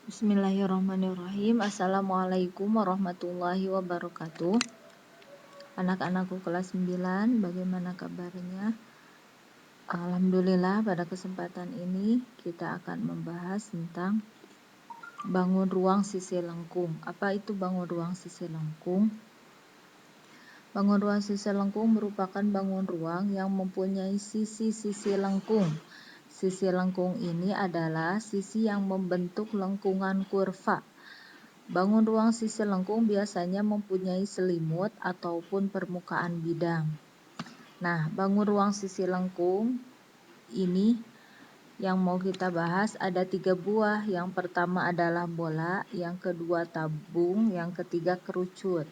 Bismillahirrahmanirrahim. Assalamualaikum warahmatullahi wabarakatuh. Anak-anakku kelas 9, bagaimana kabarnya? Alhamdulillah, pada kesempatan ini kita akan membahas tentang bangun ruang sisi lengkung. Apa itu bangun ruang sisi lengkung? Bangun ruang sisi lengkung merupakan bangun ruang yang mempunyai sisi-sisi lengkung. Sisi lengkung ini adalah sisi yang membentuk lengkungan kurva. Bangun ruang sisi lengkung biasanya mempunyai selimut ataupun permukaan bidang. Nah, bangun ruang sisi lengkung ini yang mau kita bahas ada 3 buah. Yang pertama adalah bola, yang kedua tabung, yang ketiga kerucut.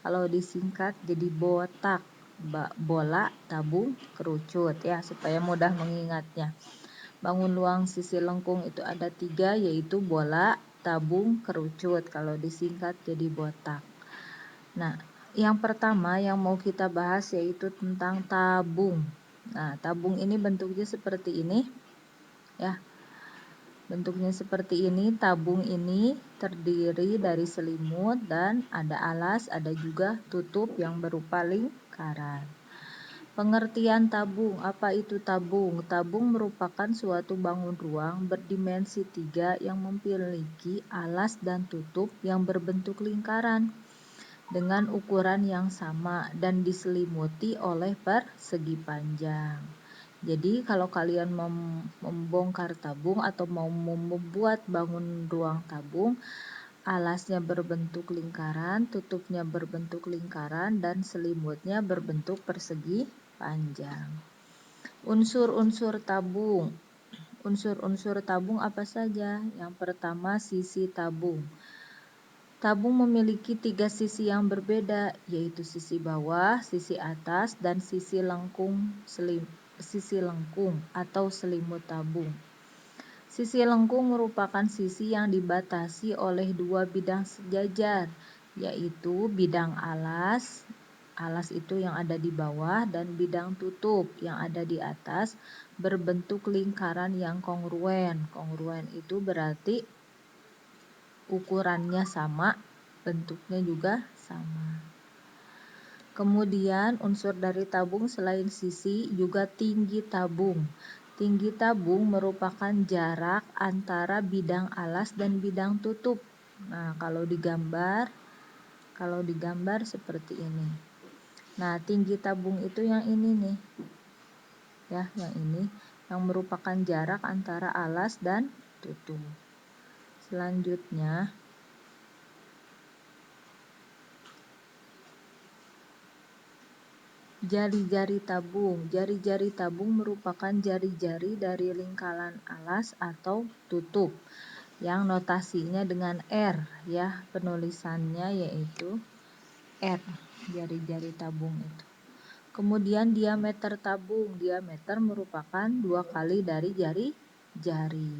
Kalau disingkat jadi botak. Bola, tabung, kerucut ya, supaya mudah mengingatnya. Bangun ruang sisi lengkung itu ada 3, yaitu bola, tabung, kerucut. Kalau disingkat jadi botak. Nah, yang pertama yang mau kita bahas yaitu tentang tabung. Nah, tabung ini bentuknya seperti ini ya. Bentuknya seperti ini. Tabung ini terdiri dari selimut dan ada alas, ada juga tutup yang berupa lingkaran. Pengertian tabung, apa itu tabung? Tabung merupakan suatu bangun ruang berdimensi 3 yang memiliki alas dan tutup yang berbentuk lingkaran dengan ukuran yang sama dan diselimuti oleh persegi panjang. Jadi kalau kalian membongkar tabung atau mau membuat bangun ruang tabung, alasnya berbentuk lingkaran, tutupnya berbentuk lingkaran, dan selimutnya berbentuk persegi panjang. Unsur-unsur tabung. Unsur-unsur tabung apa saja? Yang pertama, sisi tabung. Tabung memiliki 3 sisi yang berbeda, yaitu sisi bawah, sisi atas, dan sisi lengkung atau selimut tabung. Sisi lengkung merupakan sisi yang dibatasi oleh 2 bidang sejajar, yaitu bidang alas itu yang ada di bawah, dan bidang tutup yang ada di atas berbentuk lingkaran yang kongruen. Kongruen itu berarti ukurannya sama, bentuknya juga sama. Kemudian unsur dari tabung selain sisi juga tinggi tabung. Tinggi tabung merupakan jarak antara bidang alas dan bidang tutup. Nah, kalau digambar seperti ini. Nah, tinggi tabung itu yang ini nih. Ya, yang ini yang merupakan jarak antara alas dan tutup. Selanjutnya, jari-jari tabung. Jari-jari tabung merupakan jari-jari dari lingkaran alas atau tutup yang notasinya dengan R ya, penulisannya yaitu R, jari-jari tabung itu. Kemudian diameter tabung. Diameter merupakan 2 kali dari jari-jari.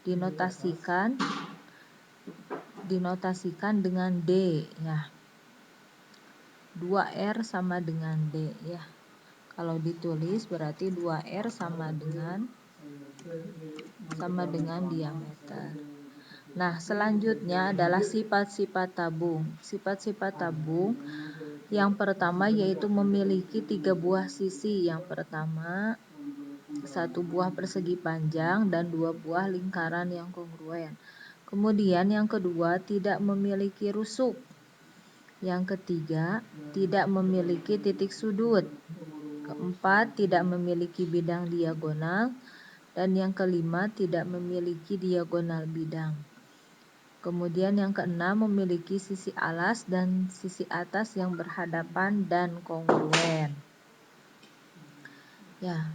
Dinotasikan dengan D ya. 2R sama dengan D ya. Kalau ditulis berarti 2R sama dengan diameter. Nah, selanjutnya adalah sifat-sifat tabung. Sifat-sifat tabung yang pertama yaitu memiliki 3 buah sisi. Yang pertama 1 buah persegi panjang dan 2 buah lingkaran yang kongruen. Kemudian yang kedua tidak memiliki rusuk. Yang ketiga, tidak memiliki titik sudut. Keempat, tidak memiliki bidang diagonal. Dan yang kelima, tidak memiliki diagonal bidang. Kemudian yang keenam, memiliki sisi alas dan sisi atas yang berhadapan dan kongruen. Ya.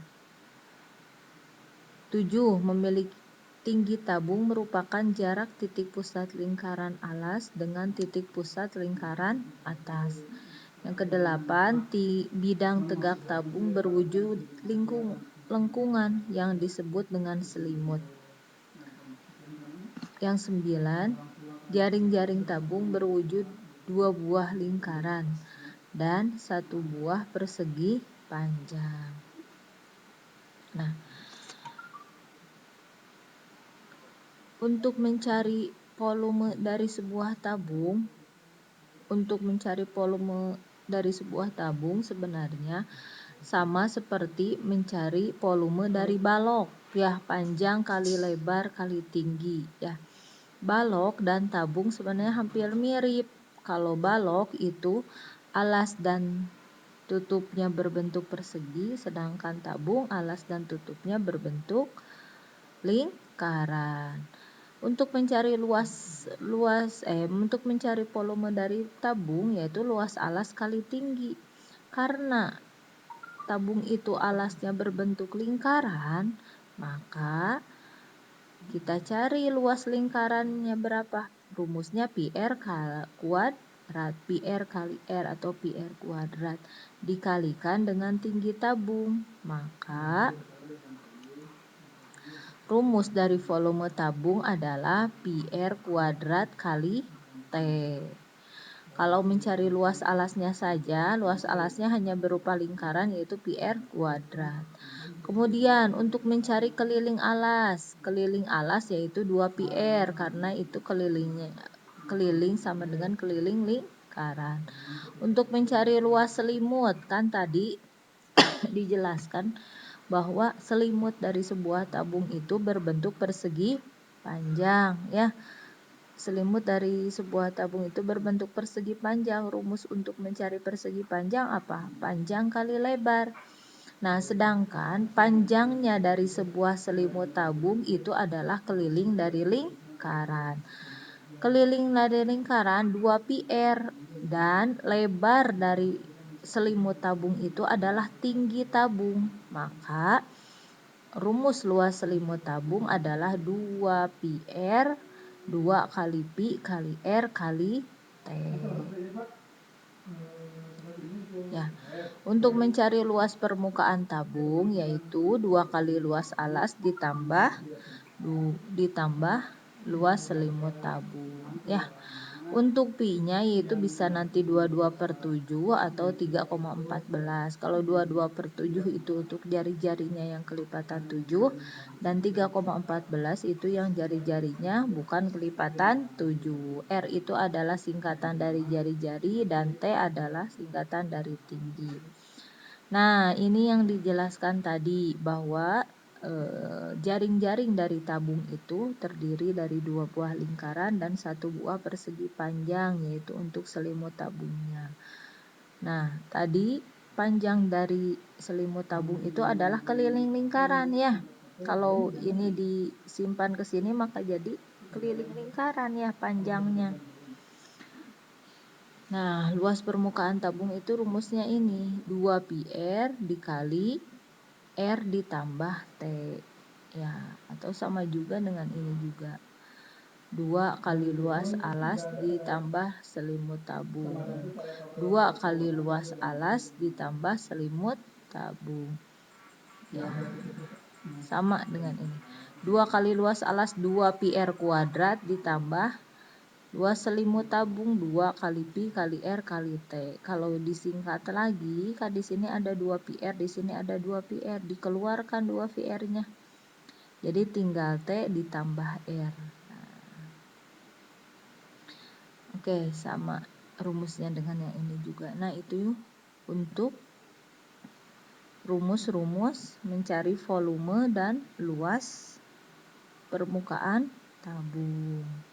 7. Memiliki tinggi tabung merupakan jarak titik pusat lingkaran alas dengan titik pusat lingkaran atas. Yang kedelapan, bidang tegak tabung berwujud lengkungan yang disebut dengan selimut. Yang 9, jaring-jaring tabung berwujud 2 buah lingkaran dan 1 buah persegi panjang. Nah, untuk mencari volume dari sebuah tabung, untuk mencari volume dari sebuah tabung sebenarnya sama seperti mencari volume dari balok, ya, panjang kali lebar kali tinggi, ya. Balok dan tabung sebenarnya hampir mirip. Kalau balok itu alas dan tutupnya berbentuk persegi, sedangkan tabung alas dan tutupnya berbentuk lingkaran. Untuk mencari untuk mencari volume dari tabung, yaitu luas alas kali tinggi. Karena tabung itu alasnya berbentuk lingkaran, maka kita cari luas lingkarannya berapa? Rumusnya PR kuadrat, PR kali R atau PR kuadrat dikalikan dengan tinggi tabung. Maka rumus dari volume tabung adalah PR kuadrat kali T. Kalau mencari luas alasnya saja, luas alasnya hanya berupa lingkaran, yaitu PR kuadrat. Kemudian untuk mencari keliling alas yaitu 2 PR, karena itu keliling sama dengan keliling lingkaran. Untuk mencari luas selimut, kan tadi dijelaskan bahwa selimut dari sebuah tabung itu berbentuk persegi panjang, ya. Selimut dari sebuah tabung itu berbentuk persegi panjang. Rumus untuk mencari persegi panjang apa? Panjang kali lebar. Nah, sedangkan panjangnya dari sebuah selimut tabung itu adalah keliling dari lingkaran. Keliling dari lingkaran 2 PR, dan lebar dari selimut tabung itu adalah tinggi tabung. Maka rumus luas selimut tabung adalah 2 PR 2 kali Pi kali R kali T. Ya. Untuk mencari luas permukaan tabung, yaitu 2 kali luas alas ditambah luas selimut tabung, ya. Untuk Pi-nya yaitu bisa nanti 22/7 atau 3,14. Kalau 22/7 itu untuk jari-jarinya yang kelipatan 7, dan 3,14 itu yang jari-jarinya bukan kelipatan 7. R itu adalah singkatan dari jari-jari dan T adalah singkatan dari tinggi. Nah, ini yang dijelaskan tadi bahwa jaring-jaring dari tabung itu terdiri dari 2 buah lingkaran dan 1 buah persegi panjang, yaitu untuk selimut tabungnya. Nah, tadi panjang dari selimut tabung itu adalah keliling lingkaran, ya. Kalau ini disimpan ke sini maka jadi keliling lingkaran, ya, panjangnya. Nah, luas permukaan tabung itu rumusnya ini, 2 PR dikali R ditambah T, ya, atau sama juga dengan ini juga, 2 kali luas alas ditambah selimut tabung, 2 kali luas alas ditambah selimut tabung, ya, sama dengan ini, 2 kali luas alas 2 PR kuadrat ditambah luas selimut tabung 2 kali Pi kali R kali T. Kalau disingkat lagi, kan di sini ada 2 PR, di sini ada 2 PR, dikeluarkan 2 PR-nya. Jadi tinggal T ditambah R. Nah. Oke, sama rumusnya dengan yang ini juga. Nah, itu untuk rumus-rumus mencari volume dan luas permukaan tabung.